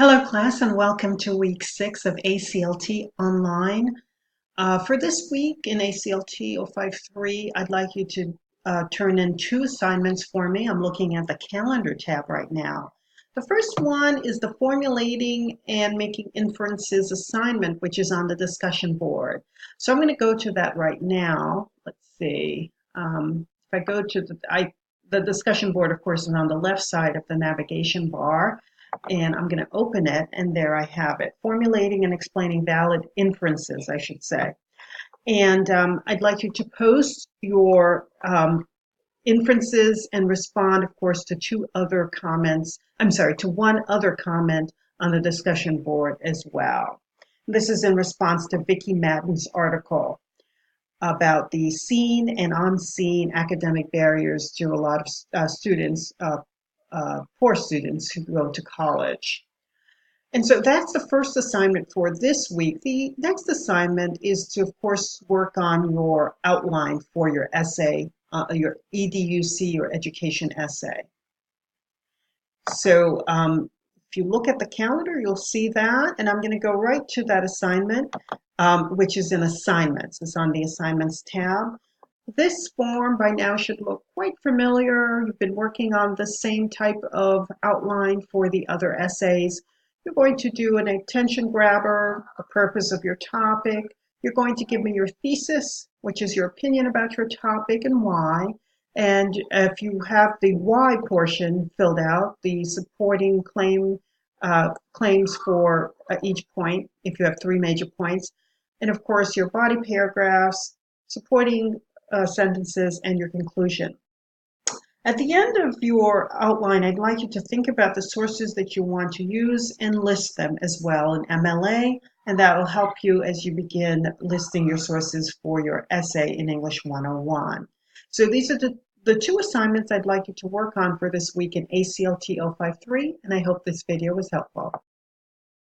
Hello, class, and welcome to week 6 of ACLT Online. For this week in ACLT 053, I'd like you to turn in 2 assignments for me. I'm looking at the calendar tab right now. The first one is the formulating and making inferences assignment, which is on the discussion board. So I'm going to go to that right now. Let's see. If I go to the discussion board, of course, is on the left side of the navigation bar. And I'm going to open it, and there I have it. Formulating and explaining valid inferences, I should say. And I'd like you to post your inferences and respond, of course, to to one other comment on the discussion board as well. This is in response to Vicki Madden's article about the seen and unseen academic barriers to a lot of poor students who go to college. And so that's the first assignment for this week. The next assignment is to, of course, work on your outline for your essay, your EDUC or education essay. So if you look at the calendar, you'll see that. And I'm going to go right to that assignment, which is in assignments. It's on the assignments tab. This form by now should look quite familiar. You've been working on the same type of outline for the other essays. You're going to do an attention grabber, the purpose of your topic. You're going to give me your thesis, which is your opinion about your topic and why. And if you have the why portion filled out, the supporting claims for each point, if you have 3 major points. And of course, your body paragraphs, supporting sentences, and your conclusion. At the end of your outline, I'd like you to think about the sources that you want to use and list them as well in MLA, and that will help you as you begin listing your sources for your essay in English 101. So these are the 2 assignments I'd like you to work on for this week in ACLT 053, and I hope this video was helpful.